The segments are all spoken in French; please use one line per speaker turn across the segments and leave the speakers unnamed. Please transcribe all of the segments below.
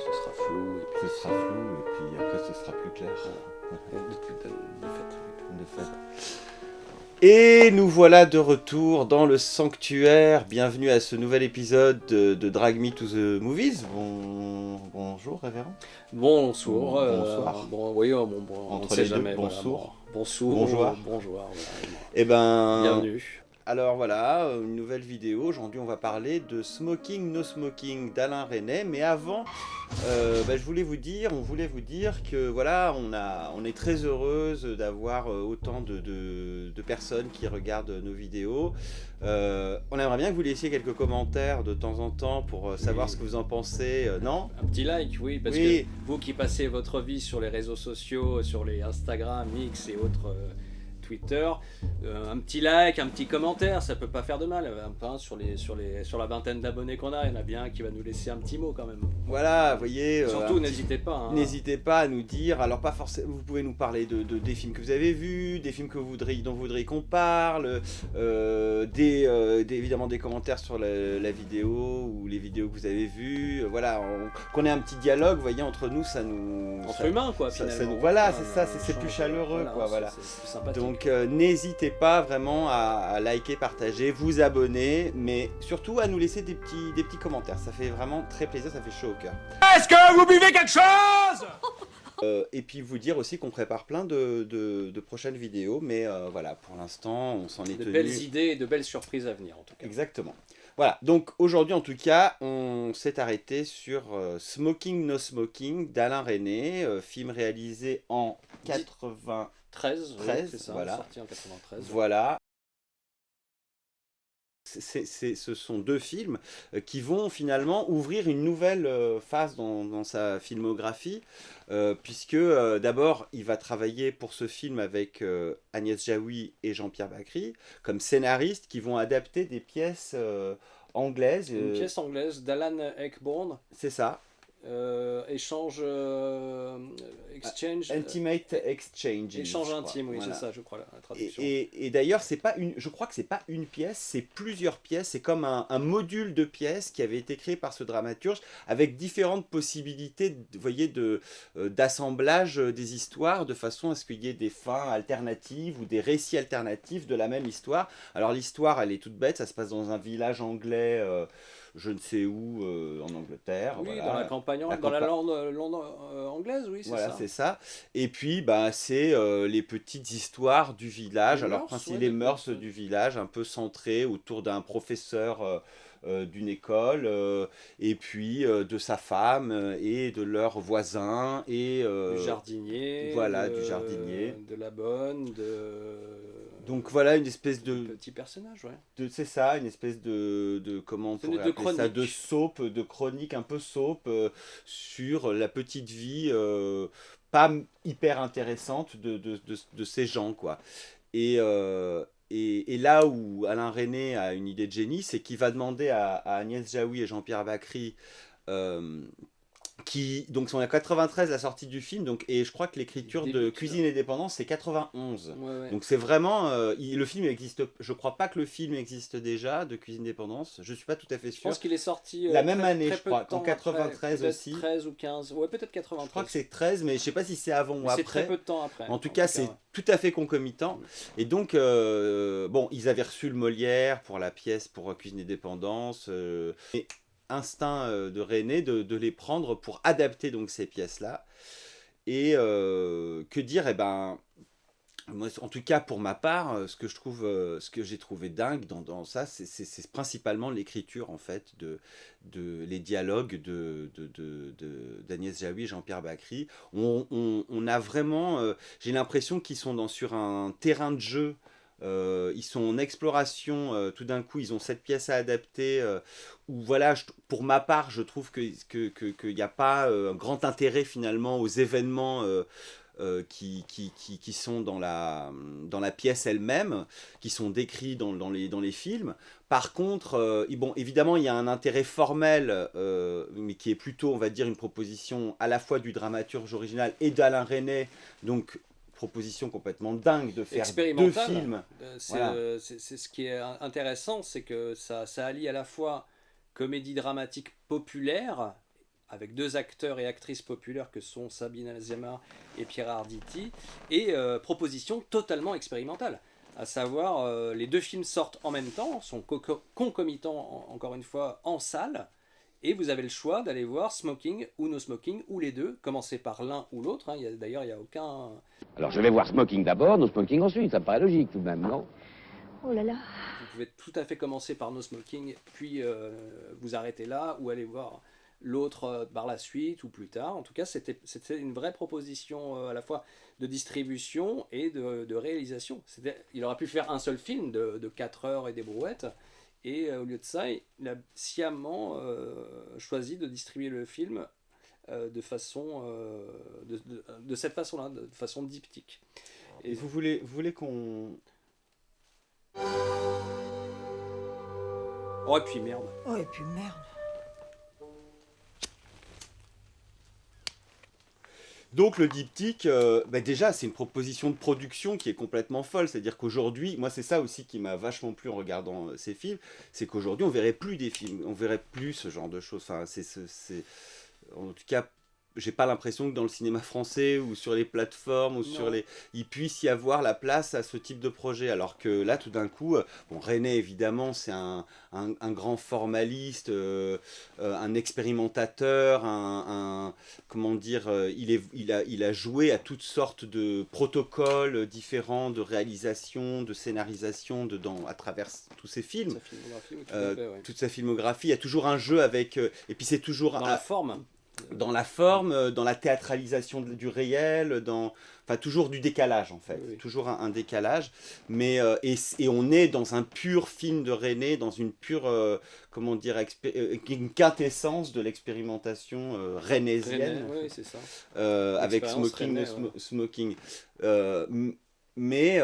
ce sera flou, et puis
Ce sera flou et puis après ce sera plus clair.
de fait.
De fait. Et nous voilà de retour dans le sanctuaire. Bienvenue à ce nouvel épisode de Drag Me to the Movies. Bonjour, révérend.
Bonsoir.
Bonsoir.
Oui, on
Entre
ne sait
les deux,
jamais.
bonsour.
Bonsoir.
Bonjour.
Bonjour.
Eh ben,
Bienvenue.
alors voilà, une nouvelle vidéo. Aujourd'hui, on va parler de Smoking No Smoking d'Alain Resnais. Mais avant, on voulait vous dire que voilà, on est très heureuse d'avoir autant de personnes qui regardent nos vidéos. On aimerait bien que vous laissiez quelques commentaires de temps en temps pour savoir ce que vous en pensez. Non?
Un petit like, oui, parce
Oui.
que vous qui passez votre vie sur les réseaux sociaux, sur les Instagram, X et autres Twitter, un petit like, un petit commentaire, ça peut pas faire de mal. Hein, sur la vingtaine d'abonnés qu'on a, il y en a bien un qui va nous laisser un petit mot quand même.
Voilà, vous voyez.
Surtout, n'hésitez pas. Hein.
N'hésitez pas à nous dire, alors pas forcément, vous pouvez nous parler des films que vous avez vus, des films dont vous voudriez qu'on parle, évidemment des commentaires sur la vidéo ou les vidéos que vous avez vues, voilà, qu'on ait un petit dialogue, vous voyez, entre nous, ça nous...
Entre humains, quoi, finalement.
Voilà, c'est ça, c'est plus chaleureux, quoi, voilà.
C'est plus sympathique.
Donc n'hésitez pas vraiment à liker, partager, vous abonner, mais surtout à nous laisser des petits commentaires, ça fait vraiment très plaisir, ça fait chaud au cœur.
Est-ce que vous buvez quelque chose?
Et puis vous dire aussi qu'on prépare plein de prochaines vidéos, mais voilà, pour l'instant, on s'en est tenu.
De belles idées et de belles surprises à venir, en tout cas.
Exactement. Voilà, donc aujourd'hui en tout cas, on s'est arrêté sur Smoking No Smoking d'Alain Resnais, film réalisé en
13, c'est ça,
voilà.
sorti en 93.
Voilà. Ce sont deux films qui vont finalement ouvrir une nouvelle phase dans sa filmographie, puisque d'abord il va travailler pour ce film avec Agnès Jaoui et Jean-Pierre Bacri comme scénaristes qui vont adapter des pièces anglaises.
Une pièce anglaise d'Alan Ayckbourn.
C'est ça.
Exchange.
Intimate Exchange.
Échange intime, oui, voilà. C'est ça, je crois, la traduction.
Et d'ailleurs, je crois que c'est pas une pièce, c'est plusieurs pièces. C'est comme un module de pièces qui avait été créé par ce dramaturge avec différentes possibilités, vous voyez, d'assemblage des histoires de façon à ce qu'il y ait des fins alternatives ou des récits alternatifs de la même histoire. Alors l'histoire, elle est toute bête, ça se passe dans un village anglais. Je ne sais où, en Angleterre.
Oui,
voilà.
Dans la campagne, dans la lande anglaise, oui, c'est
voilà,
ça.
c'est ça. Et puis, c'est les petites histoires du village. Les mœurs du village, un peu centrées autour d'un professeur d'une école, et puis de sa femme et de leurs voisins. Et,
du jardinier.
Voilà, du jardinier.
De la bonne,
Donc voilà, une espèce de
petit personnage, ouais.
C'est ça, une espèce comment on pourrait appeler ça, de soap, de chronique un peu soap sur la petite vie pas hyper intéressante de ces gens, quoi. Et là où Alain Resnais a une idée de génie, c'est qu'il va demander à Agnès Jaoui et Jean-Pierre Bacri qui donc sont à 93 la sortie du film, donc, et je crois que l'écriture de Cuisine et Dépendance c'est 91,
ouais.
Donc c'est vraiment le film existe, je crois pas que le film existe déjà de Cuisine et Dépendance, je suis pas tout à fait sûr.
Je pense qu'il est sorti
la même année, je crois, en 93
après,
aussi.
13 ou 15, ouais, peut-être 93.
Je crois que c'est 13, mais je sais pas si c'est avant ou après.
C'est très peu de temps après.
En tout cas, c'est tout à fait concomitant. Et donc, bon, ils avaient reçu le Molière pour la pièce pour Cuisine et Dépendance. Et instinct de Resnais de les prendre pour adapter donc ces pièces-là. Et que dire, moi, en tout cas pour ma part, ce que j'ai trouvé dingue dans ça, c'est principalement l'écriture en fait les dialogues d'Agnès Jaoui et Jean-Pierre Bacri. On a vraiment, j'ai l'impression qu'ils sont sur un terrain de jeu. Ils sont en exploration, tout d'un coup ils ont cette pièce à adapter où voilà, pour ma part je trouve qu'il n'y a pas un grand intérêt finalement aux événements qui sont dans la pièce elle-même, qui sont décrits dans les films. Par contre, bon, évidemment, il y a un intérêt formel, mais qui est plutôt, on va dire, une proposition à la fois du dramaturge original et d'Alain Resnais, donc proposition complètement dingue de faire deux films.
C'est ce qui est intéressant, c'est que ça allie à la fois comédie dramatique populaire avec 2 acteurs et actrices populaires que sont Sabine Azema et Pierre Arditi, et proposition totalement expérimentale. À savoir, les 2 films sortent en même temps, sont concomitants encore une fois en salle, et vous avez le choix d'aller voir Smoking ou No Smoking, ou les deux, commencer par l'un ou l'autre, hein. D'ailleurs il n'y a aucun...
Alors je vais voir Smoking d'abord, No Smoking ensuite, ça me paraît logique tout de même, non?
Oh là là.
Vous pouvez tout à fait commencer par No Smoking, puis vous arrêter là, ou aller voir l'autre par la suite, ou plus tard. En tout cas, c'était une vraie proposition à la fois de distribution et de réalisation. Il aurait pu faire un seul film de 4 heures et des brouettes, et au lieu de ça, il a sciemment choisi de distribuer le film de façon de cette façon-là, de façon diptyque.
Et vous voulez qu'on...
Oh, et puis merde.
Oh, et puis merde.
Donc le diptyque, déjà c'est une proposition de production qui est complètement folle, c'est-à-dire qu'aujourd'hui, moi c'est ça aussi qui m'a vachement plu en regardant ces films, c'est qu'aujourd'hui on verrait plus des films, on verrait plus ce genre de choses, enfin en tout cas j'ai pas l'impression que dans le cinéma français ou sur les plateformes ou sur les... il puisse y avoir la place à ce type de projet. Alors que là, tout d'un coup, bon, René, évidemment, c'est un grand formaliste, un expérimentateur, comment dire, il a joué à toutes sortes de protocoles différents de réalisation, de scénarisation à travers tous ses films. Toute sa filmographie. Il y a toujours un jeu avec... et puis c'est toujours...
Dans la forme.
Dans la forme, dans la théâtralisation du réel, enfin toujours du décalage en fait,
oui.
Toujours un décalage, mais et on est dans un pur film de René, dans une pure, comment dire, une quintessence de l'expérimentation renésienne,
oui, c'est ça.
avec Smoking,
René,
Smoking. Mais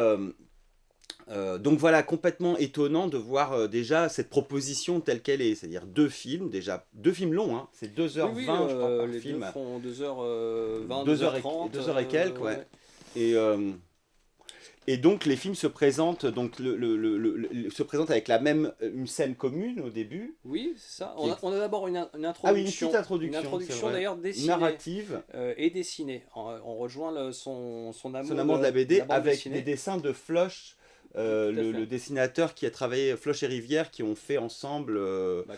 donc voilà, complètement étonnant de voir déjà cette proposition telle qu'elle est, c'est-à-dire 2 films, déjà 2 films longs, hein, c'est 2h20
oui,
je crois par
les
film.
Deux font 2h20,
2h30, 2h et quelques, ouais. Et donc les films se présentent, donc se présentent avec une scène commune au début.
Oui, c'est ça. On a d'abord une introduction.
Ah oui, une petite introduction.
Une introduction d'ailleurs dessinée.
Narrative.
Et dessinée. On rejoint son
amour de la BD avec
dessinée.
des dessins de Floch. Le dessinateur qui a travaillé, Floch et Rivière, qui ont fait ensemble...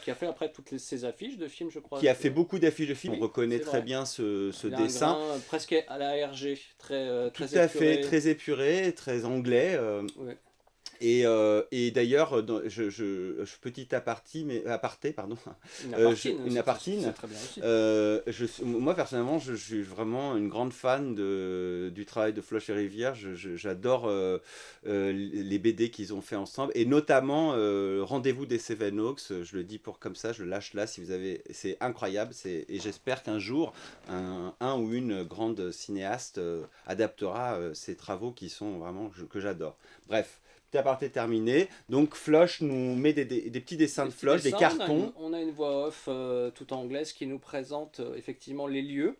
qui a fait après toutes ces affiches de films, je crois.
Qui a fait beaucoup d'affiches de films,
oui,
on reconnaît très bien ce dessin.
Un grain presque à la RG, très
tout
épuré.
À fait, très épuré, très anglais.
Ouais.
Et d'ailleurs, petit aparté, pardon. Une apartine.
C'est très bien aussi.
Moi personnellement, je suis vraiment une grande fan du travail de Floch et Rivière. J'adore les BD qu'ils ont fait ensemble, et notamment Rendez-vous des Seven Oaks. Je le dis comme ça, je le lâche là. Si vous avez, c'est incroyable. Et j'espère qu'un jour, un ou une grande cinéaste adaptera ces travaux qui sont vraiment que j'adore. Bref. Aparté terminé. Donc Floch nous met des petits dessins de Floch, des cartons.
On a une voix off toute anglaise qui nous présente effectivement les lieux.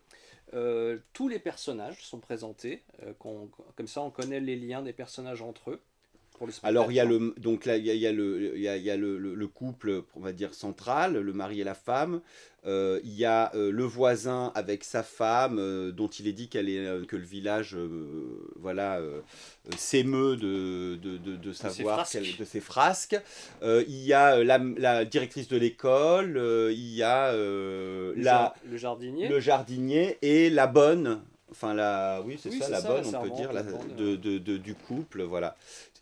Tous les personnages sont présentés. Comme ça, on connaît les liens des personnages entre eux.
Alors il y a le couple, on va dire central, le mari et la femme. Il y a le voisin avec sa femme, dont il est dit que le village s'émeut de savoir de ses frasques. Il y a la directrice de l'école, il y a
le
jardinier et la bonne. Enfin, la bonne, on peut dire, du couple, voilà.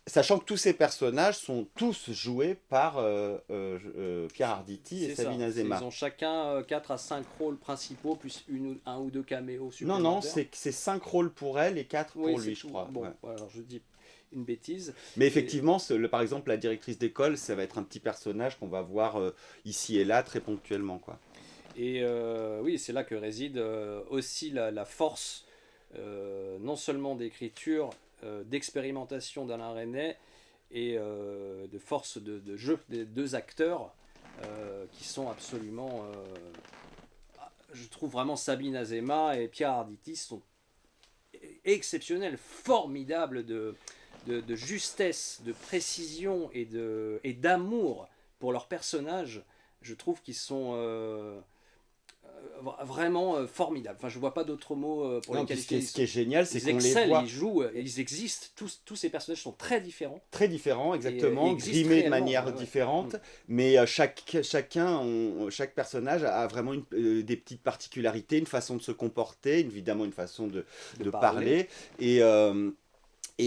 Sachant que tous ces personnages sont tous joués par Pierre Arditi et Sabine Azema.
Ils ont chacun 4 à 5 rôles principaux, plus un ou 2 caméos supplémentaires.
Non, c'est 5 rôles pour elle et 4 pour lui, je crois.
Bon, alors je dis une bêtise.
Mais effectivement, par exemple, la directrice d'école, ça va être un petit personnage qu'on va voir ici et là, très ponctuellement, quoi.
Et oui, c'est là que réside aussi la force, non seulement d'écriture, d'expérimentation d'Alain Resnais et de force de jeu des 2 acteurs qui sont absolument... je trouve vraiment Sabine Azema et Pierre Arditi sont exceptionnels, formidables de justesse, de précision et d'amour pour leurs personnages. Je trouve qu'ils sont... vraiment formidable. Enfin, je vois pas d'autres mots pour
Non,
les
puis
qualifier.
ce qui est génial, c'est
Ils
qu'on les
excellent,
voit
ils jouent, ils existent. Tous ces personnages sont très différents.
très différents,
Et
exactement,
existent
grimés de
réellement,
manière
ouais.
différente, mais chaque personnage a vraiment des petites particularités, une façon de se comporter, évidemment une façon de parler. Et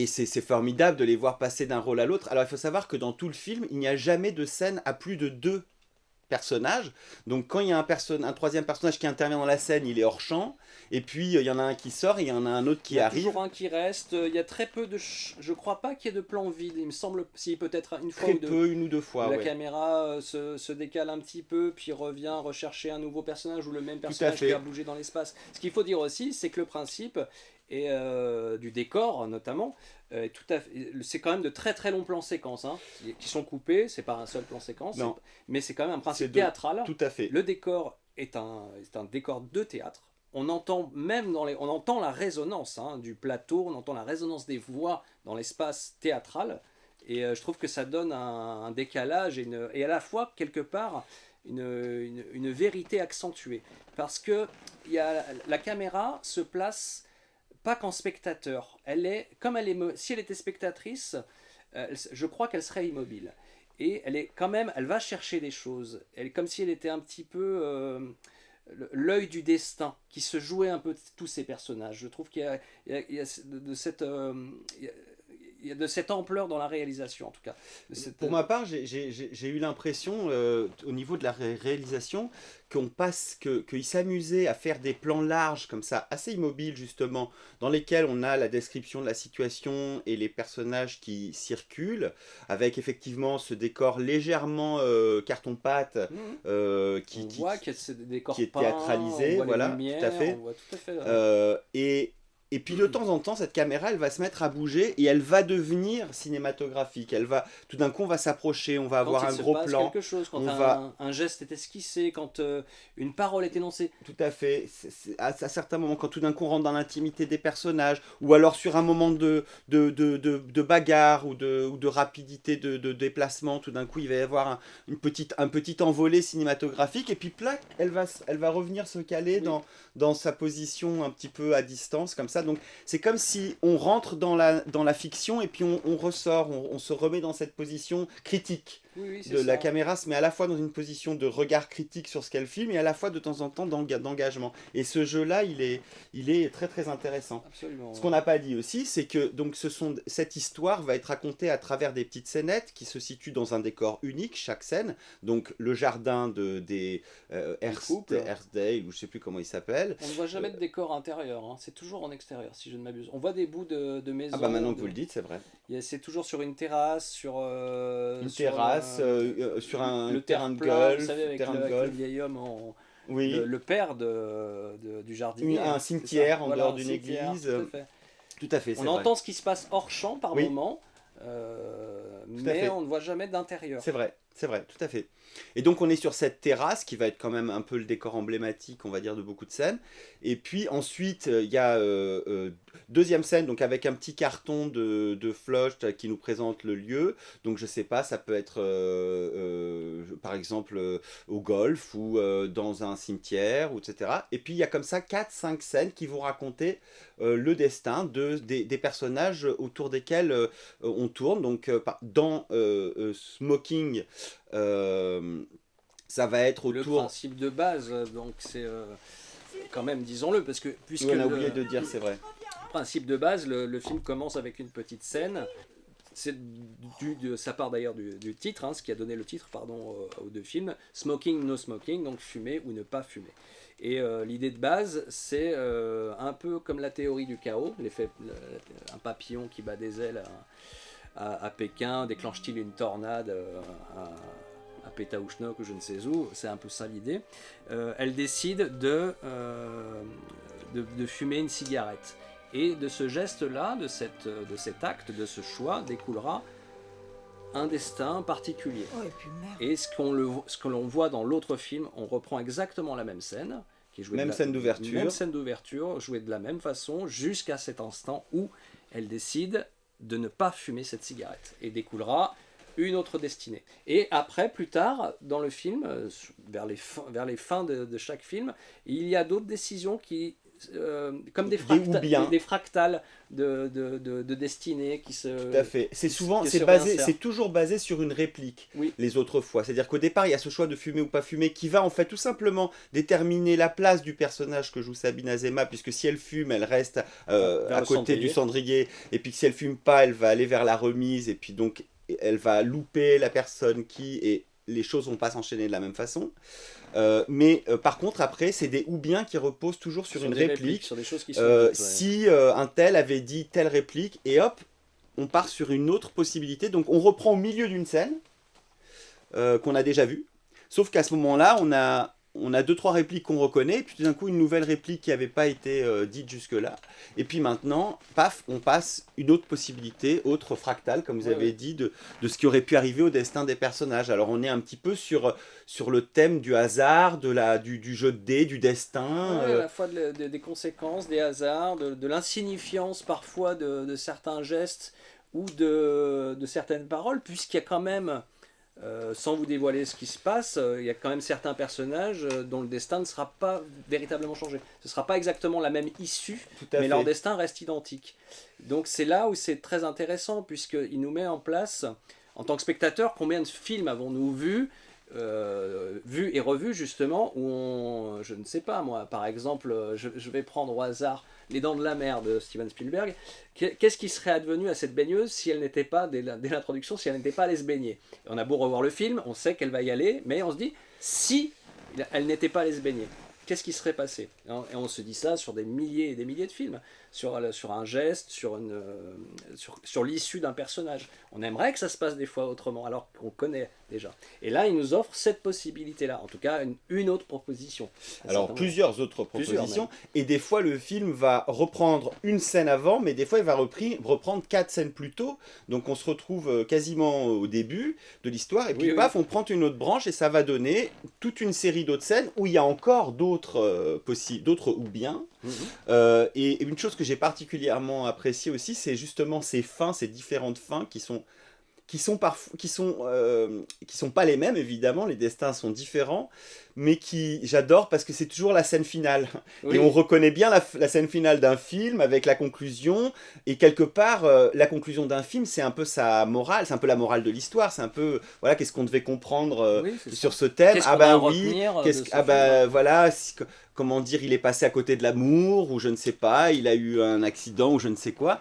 c'est formidable de les voir passer d'un rôle à l'autre. Alors il faut savoir que dans tout le film, il n'y a jamais de scène à plus de 2 personnages. Donc quand il y a un troisième personnage qui intervient dans la scène, il est hors champ. Et puis il y en a un qui sort et il y en a un autre
Il
qui
y a
arrive.
toujours un qui reste. Il y a très peu de. Je crois pas qu'il y ait de plan vide. Il me semble, si peut-être une fois
Très
ou deux.
peu, 1 ou 2 fois.
La
Ouais.
caméra se décale un petit peu, puis revient rechercher un nouveau personnage ou le même personnage
fait.
qui a bougé dans l'espace. Ce qu'il faut dire aussi, c'est que le principe et du décor notamment, c'est quand même de très très longs plans séquences hein, qui sont coupés. C'est pas un seul plan séquence,
Non.
mais c'est quand même un principe
C'est
théâtral.
Tout à fait.
Le décor est un décor de théâtre. On entend même on entend la résonance hein, du plateau, on entend la résonance des voix dans l'espace théâtral. Et je trouve que ça donne un décalage et à la fois, quelque part, une vérité accentuée. Parce que la caméra se place pas qu'en spectateur. Si elle était spectatrice, je crois qu'elle serait immobile. Et elle va chercher des choses. Elle est comme si elle était un petit peu l'œil du destin qui se jouait un peu de tous ces personnages. Je trouve qu'il y a de cette ampleur dans la réalisation en tout cas.
Pour ma part, j'ai eu l'impression, au niveau de la réalisation, qu'ils s'amusaient à faire des plans larges comme ça, assez immobiles justement, dans lesquels on a la description de la situation et les personnages qui circulent, avec effectivement ce décor légèrement carton-pâte
On voit qu'il y a des décors
qui est
peints,
théâtralisé,
on voit
voilà,
les lumières,
tout à fait.
on voit tout à fait.
Et puis de temps en temps, cette caméra, elle va se mettre à bouger et elle va devenir cinématographique. Tout d'un coup, on va s'approcher, on va avoir un gros plan.
Quelque chose, quand
on va...
un geste est esquissé, quand une parole est énoncée.
Tout à fait. À certains moments, quand tout d'un coup on rentre dans l'intimité des personnages, ou alors sur un moment de bagarre ou de rapidité de déplacement, tout d'un coup il va y avoir un petit envolé cinématographique, et puis plac, elle va revenir se caler dans sa position un petit peu à distance, comme ça. Donc c'est comme si on rentre dans la fiction et puis on ressort, on se remet dans cette position critique. La caméra se met à la fois dans une position de regard critique sur ce qu'elle filme et à la fois de temps en temps d'engagement. Et ce jeu-là, il est très très intéressant.
Absolument.
Ce qu'on n'a pas dit aussi, c'est que donc, cette histoire va être racontée à travers des petites scénettes qui se situent dans un décor unique, chaque scène. Donc le jardin des Airsdale, ou je ne sais plus comment il s'appelle.
On ne voit jamais de décor intérieur, hein. C'est toujours en extérieur, si je ne m'abuse. On voit des bouts de maisons.
Ah bah maintenant que vous le dites, c'est vrai.
C'est toujours sur une terrasse, sur
un terrain de
plat,
golf.
vous savez, avec le vieil homme
oui.
le père du jardinier.
Un cimetière en dehors d'une
cimetière,
église.
Tout à fait. On entend ce qui se passe hors champ par moment, mais on ne voit jamais d'intérieur.
C'est vrai, tout à fait. Et donc on est sur cette terrasse qui va être quand même un peu le décor emblématique, on va dire, de beaucoup de scènes. Et puis ensuite, il y a deuxième scène, donc avec un petit carton de Floch qui nous présente le lieu. Donc je sais pas, ça peut être par exemple au golf ou dans un cimetière, etc. Et puis il y a comme ça 4-5 scènes qui vont raconter le destin des personnages autour desquels on tourne. Donc dans Smoking, ça va être autour...
Le principe de base, donc c'est quand même, disons-le, parce que puisque
on a oublié de dire, c'est vrai.
Le principe de base, le film commence avec une petite scène. Ça part d'ailleurs du titre, hein, ce qui a donné le titre, aux deux films, Smoking, No Smoking, donc fumer ou ne pas fumer. Et l'idée de base, c'est un peu comme la théorie du chaos, un papillon qui bat des ailes à Pékin, déclenche-t-il une tornade à Pétaouchnok ou je ne sais où, c'est un peu ça l'idée. Elle décide de fumer une cigarette. Et de ce geste-là, de cet acte, de ce choix, découlera un destin particulier.
Oh, et puis merde.
Et ce que l'on voit dans l'autre film, on reprend exactement la même scène, qui est jouée
même scène
d'ouverture, jouée de la même façon, jusqu'à cet instant où elle décide de ne pas fumer cette cigarette. Et découlera une autre destinée. Et après, plus tard, dans le film, vers les fins de chaque film, il y a d'autres décisions qui, comme des fractales de destinée qui se...
Tout à fait. C'est souvent,
qui
c'est
se
basé,
réinsèrent.
c'est toujours basé sur une réplique.
Oui.
Les autres fois. C'est-à-dire qu'au départ, il y a ce choix de fumer ou pas fumer qui va en fait tout simplement déterminer la place du personnage que joue Sabine Azema, puisque si elle fume, elle reste
Vers
à
le
côté du
cendrier.
cendrier, et puis que si elle fume pas, elle va aller vers la remise, et puis donc elle va louper la personne et les choses vont pas s'enchaîner de la même façon. Mais par contre, après, c'est des ou bien qui reposent toujours sur une
des
réplique.
sur des choses qui sont dites, ouais.
Si un tel avait dit telle réplique, et hop, on part sur une autre possibilité. Donc on reprend au milieu d'une scène qu'on a déjà vue. Sauf qu'à ce moment-là, on a 2-3 répliques qu'on reconnaît, et puis tout d'un coup une nouvelle réplique qui n'avait pas été dite jusque-là. Et puis maintenant, paf, on passe une autre possibilité, autre fractale, comme vous avez dit, de ce qui aurait pu arriver au destin des personnages. Alors on est un petit peu sur le thème du hasard, du jeu de dés, du destin.
À la fois des conséquences, des hasards, de l'insignifiance parfois de certains gestes ou de certaines paroles, puisqu'il y a quand même... sans vous dévoiler ce qui se passe, il y a quand même certains personnages dont le destin ne sera pas véritablement changé. Ce ne sera pas exactement la même issue, mais leur destin reste identique. Donc c'est là où c'est très intéressant, puisqu'il nous met en place, en tant que spectateur, combien de films avons-nous vus et revus justement, où je ne sais pas moi, par exemple, je vais prendre au hasard Les Dents de la Mer de Steven Spielberg. Qu'est-ce qui serait advenu à cette baigneuse si elle n'était pas, dès l'introduction, si elle n'était pas allée se baigner? Et on a beau revoir le film, on sait qu'elle va y aller, mais on se dit, si elle n'était pas allée se baigner, qu'est-ce qui serait passé? Et on se dit ça sur des milliers et des milliers de films, sur un geste, sur l'issue d'un personnage. On aimerait que ça se passe des fois autrement, alors qu'on connaît déjà. Et là, il nous offre cette possibilité-là, en tout cas une autre proposition.
Alors plusieurs autres propositions, et des fois le film va reprendre une scène avant, mais des fois il va reprendre 4 scènes plus tôt, donc on se retrouve quasiment au début de l'histoire, et puis paf, on prend une autre branche, et ça va donner toute une série d'autres scènes, où il y a encore d'autres ou bien. Et une chose que j'ai particulièrement appréciée aussi, c'est justement ces fins, ces différentes fins qui sont pas les mêmes, évidemment, les destins sont différents, mais j'adore parce que c'est toujours la scène finale. Oui. Et on reconnaît bien la scène finale d'un film avec la conclusion, et quelque part, la conclusion d'un film, c'est un peu sa morale, c'est un peu la morale de l'histoire, c'est un peu, voilà, qu'est-ce qu'on devait comprendre sur ce thème.
Qu'est-ce qu'on va retenir
voilà, comment dire, il est passé à côté de l'amour, ou je ne sais pas, il a eu un accident, ou je ne sais quoi.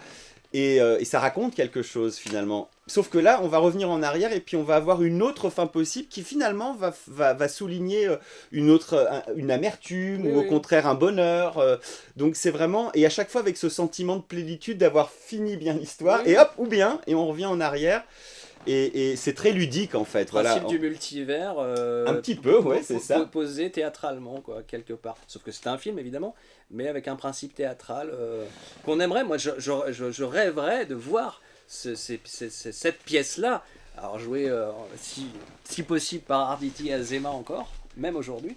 Et ça raconte quelque chose finalement. Sauf que là, on va revenir en arrière et puis on va avoir une autre fin possible qui finalement va souligner une amertume ou au contraire un bonheur. Donc c'est vraiment, et à chaque fois avec ce sentiment de plénitude d'avoir fini bien l'histoire, et hop, et on revient en arrière. Et c'est très ludique en fait.
Le principe du multivers.
Un petit peu, ouais, c'est ça.
Posé théâtralement, quoi, quelque part. Sauf que c'est un film, évidemment, mais avec un principe théâtral qu'on aimerait. Moi, je rêverais de voir cette pièce-là. Alors, jouée, si possible, par Arditi Azema encore, même aujourd'hui.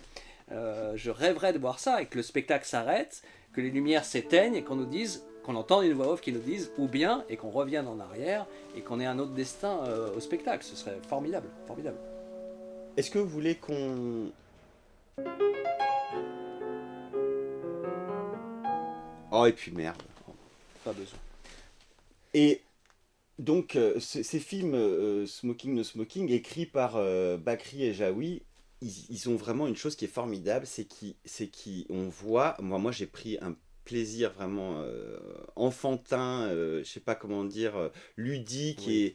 Je rêverais de voir ça, et que le spectacle s'arrête, que les lumières s'éteignent, et qu'on nous dise... qu'on entende une voix off qui nous dise ou bien, et qu'on revienne en arrière et qu'on ait un autre destin au spectacle. Ce serait formidable, formidable.
Est-ce que vous voulez qu'on... Oh, et puis merde.
Pas besoin.
Et donc, ces films Smoking No Smoking, écrits par Bakri et Jaoui, ils ont vraiment une chose qui est formidable, c'est qu'on voit... Moi j'ai pris un plaisir vraiment enfantin, je sais pas comment dire, ludique, et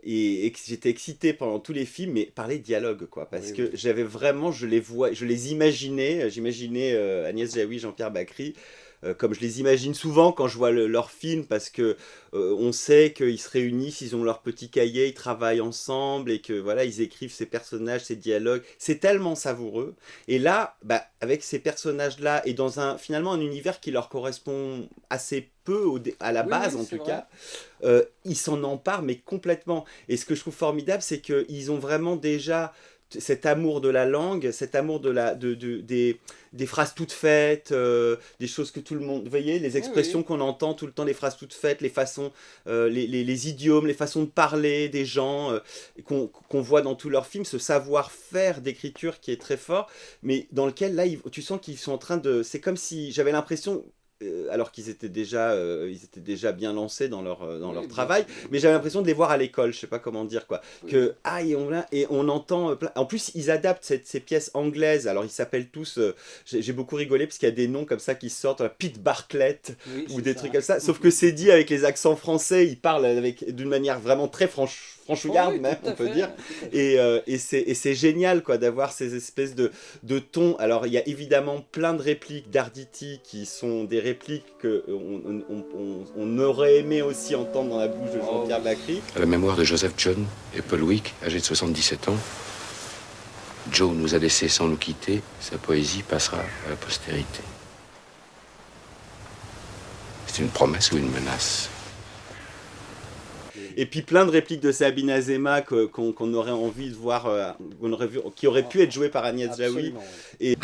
j'étais excité pendant tous les films, mais par les dialogues, quoi, parce que j'avais vraiment, je les imaginais, j'imaginais Agnès Jaoui, Jean-Pierre Bacri, comme je les imagine souvent quand je vois leurs films, parce que on sait qu'ils se réunissent, ils ont leur petit cahier, ils travaillent ensemble, et que voilà, ils écrivent ces personnages, ces dialogues. C'est tellement savoureux. Et là, avec ces personnages-là, et dans finalement un univers qui leur correspond assez peu à la base, en tout cas, ils s'en emparent, mais complètement. Et ce que je trouve formidable, c'est qu'ils ont vraiment déjà cet amour de la langue, cet amour des phrases toutes faites, des choses que tout le monde... Vous voyez, les expressions qu'on entend tout le temps, les phrases toutes faites, les façons, les idiomes, les façons de parler des gens qu'on voit dans tous leurs films, ce savoir-faire d'écriture qui est très fort, mais dans lequel, là, tu sens qu'ils sont en train de... C'est comme si j'avais l'impression... alors qu'ils étaient déjà bien lancés dans leur travail, mais j'avais l'impression de les voir à l'école, je sais pas comment dire quoi. Et on entend plein... En plus, ils adaptent ces pièces anglaises. Alors ils s'appellent tous. J'ai beaucoup rigolé parce qu'il y a des noms comme ça qui sortent, Pete Bartlett ou des trucs comme ça. Sauf que c'est dit avec les accents français. Ils parlent d'une manière vraiment très franchouillarde même, on peut dire. Et c'est génial quoi d'avoir ces espèces de tons. Alors il y a évidemment plein de répliques d'Arditi qui sont des répliques qu'on aurait aimé aussi entendre dans la bouche de Jean-Pierre Bacri.
À la mémoire de Joseph John et Paul Wick, âgé de 77 ans, Joe nous a laissé sans nous quitter, sa poésie passera à la postérité. C'est une promesse ou une menace?
Et puis plein de répliques de Sabine Azéma qu'on aurait envie de voir, qui auraient pu être jouées par Agnès Jaoui. Et...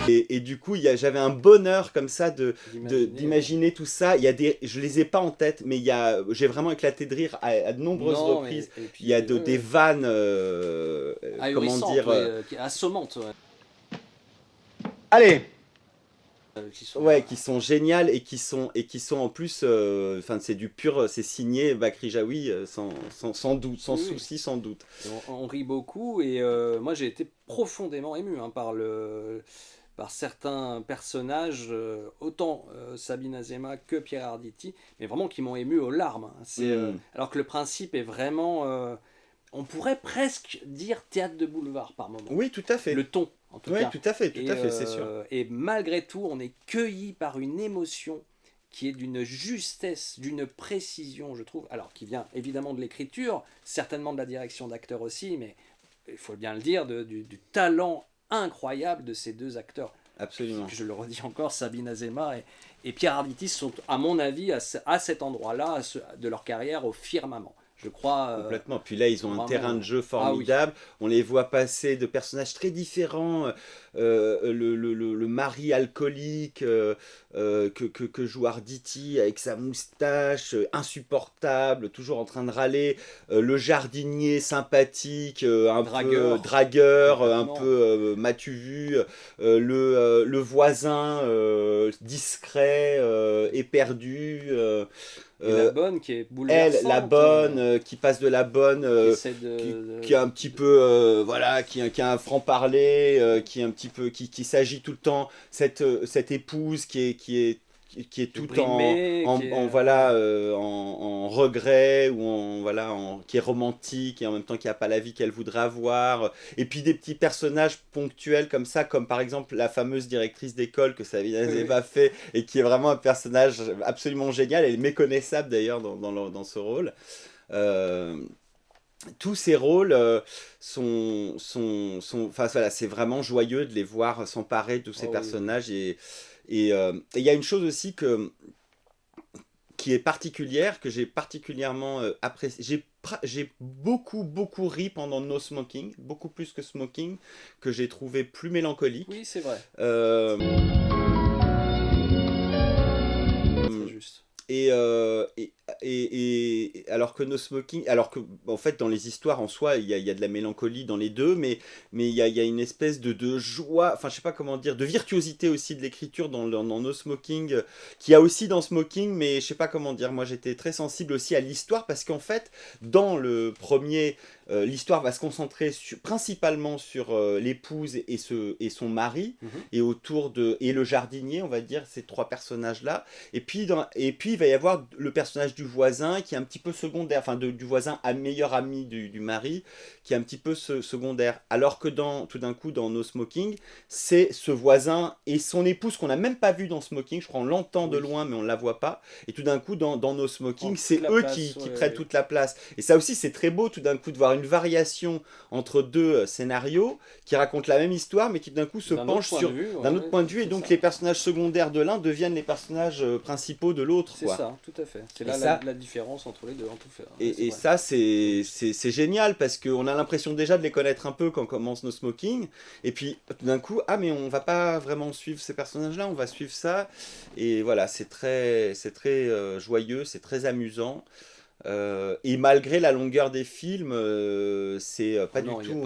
Et du coup, j'avais un bonheur comme ça d'imaginer tout ça. Je les ai pas en tête, mais j'ai vraiment éclaté de rire à de nombreuses reprises. Il y a des vannes, comment dire,
assommantes.
Allez. Qui sont géniales et qui sont en plus, c'est du pur, c'est signé Bakri Jaoui sans doute, sans souci, sans doute.
On rit beaucoup et moi j'ai été profondément ému par certains personnages, autant Sabine Azéma que Pierre Arditi, mais vraiment qui m'ont ému aux larmes. Alors que le principe est vraiment, on pourrait presque dire théâtre de boulevard par moment.
Oui, tout à fait.
Le ton. En tout cas.
Tout à fait, c'est sûr.
Et malgré tout, on est cueilli par une émotion qui est d'une justesse, d'une précision, je trouve, alors qui vient évidemment de l'écriture, certainement de la direction d'acteurs aussi, mais il faut bien le dire, du talent incroyable de ces deux acteurs.
Absolument.
Je le redis encore, Sabine Azéma et Pierre Arditi sont, à mon avis, à cet endroit-là de leur carrière, au firmament. Je crois...
Complètement. Puis là, ils ont un terrain de jeu formidable. On les voit passer de personnages très différents. Le mari alcoolique que joue Arditi avec sa moustache insupportable, toujours en train de râler. Le jardinier sympathique, un peu dragueur, un peu m'as-tu vu. Le voisin discret, éperdu.
Et la bonne qui est bouleversante.
La bonne qui passe de la bonne, qui a un petit peu, qui a un franc-parler, qui s'agit tout le temps, cette épouse qui est tout
brimée,
en regret ou qui est romantique et en même temps qui n'a pas la vie qu'elle voudrait avoir, et puis des petits personnages ponctuels comme ça, comme par exemple la fameuse directrice d'école que Sabine Azéma fait et qui est vraiment un personnage absolument génial. Elle est méconnaissable d'ailleurs dans ce rôle. Tous ces rôles c'est vraiment joyeux de les voir s'emparer de tous ces personnages. Et il y a une chose aussi qui est particulière, que j'ai particulièrement appréciée. J'ai beaucoup ri pendant No Smoking, beaucoup plus que Smoking, que j'ai trouvé plus mélancolique.
Oui, c'est vrai. C'est juste.
Et alors que No Smoking, alors que en fait dans les histoires en soi il y a de la mélancolie dans les deux, mais il y a une espèce de joie, enfin je sais pas comment dire, de virtuosité aussi de l'écriture dans No Smoking, qu'il y a aussi dans Smoking, mais je sais pas comment dire. Moi j'étais très sensible aussi à l'histoire parce qu'en fait dans le premier l'histoire va se concentrer principalement sur l'épouse et son mari, et autour et le jardinier, on va dire, ces trois personnages là, et puis il va y avoir le personnage du voisin qui est un petit peu secondaire, enfin du voisin meilleur ami du mari, qui est un petit peu secondaire, alors que tout d'un coup dans No Smoking, c'est ce voisin et son épouse qu'on n'a même pas vu dans Smoking, je crois on l'entend de loin mais on ne la voit pas, et tout d'un coup dans No Smoking c'est eux qui prennent toute la place, et ça aussi c'est très beau tout d'un coup de voir une variation entre deux scénarios qui racontent la même histoire mais qui d'un coup se penchent d'un autre point de vue, et donc les personnages secondaires de l'un deviennent les personnages principaux de l'autre.
C'est
quoi.
ça, tout à fait. C'est
Et
là
ça-
la différence entre les deux, en tout fait.
Et ça, c'est génial parce qu'on a l'impression déjà de les connaître un peu quand commence No Smoking. Et puis, tout d'un coup, ah, mais on va pas vraiment suivre ces personnages-là, on va suivre ça. Et voilà, c'est très joyeux, c'est très amusant. Et malgré la longueur des films, c'est pas du tout.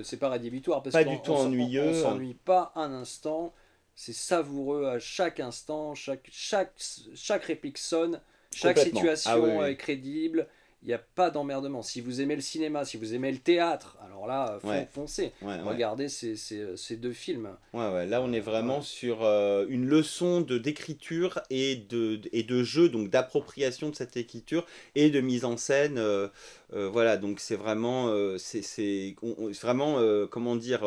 C'est pas rédhibitoire parce
pas
qu'on
du tout
on
ennuyeux.
on s'ennuie pas un instant. C'est savoureux à chaque instant, chaque réplique sonne, chaque
Complètement.
situation
Ah oui, oui.
est crédible. Il n'y a pas d'emmerdement. Si vous aimez le cinéma, si vous aimez le théâtre, alors là,
Ouais.
foncez.
Ouais, ouais.
Regardez ces deux films.
Ouais, là on est vraiment sur une leçon d'écriture et de jeu, donc d'appropriation de cette écriture et de mise en scène. Voilà, donc c'est vraiment, vraiment comment dire,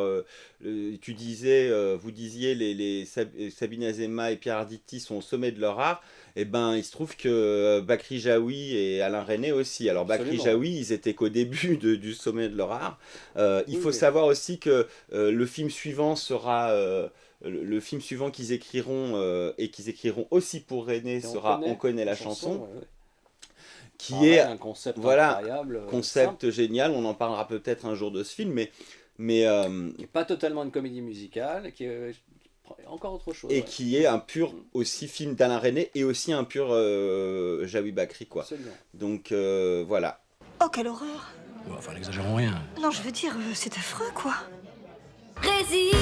tu disais, vous disiez, Sabine Azema et Pierre Arditi sont au sommet de leur art. Et ben, il se trouve que Bakri Jaoui et Alain Resnais aussi. Alors Bakri
Absolument.
Jaoui, ils étaient qu'au début du sommet de leur art. Il faut
Oui.
savoir aussi que le film suivant sera le film suivant qu'ils écriront et qu'ils écriront aussi pour René
Et
sera On connaît la chanson,
ouais, ouais.
qui
Pareil,
est
un concept
voilà,
incroyable,
concept génial. On en parlera peut-être un jour de ce film, mais
qui n'est pas totalement une comédie musicale, qui est encore autre chose.
et
ouais.
qui est un pur aussi film d'Alain Resnais et aussi un pur Jaoui Bakri quoi.
Absolument.
Donc voilà.
Oh, quelle horreur!
Enfin, n'exagérons rien.
Non, je veux dire, c'est affreux, quoi.
Résiste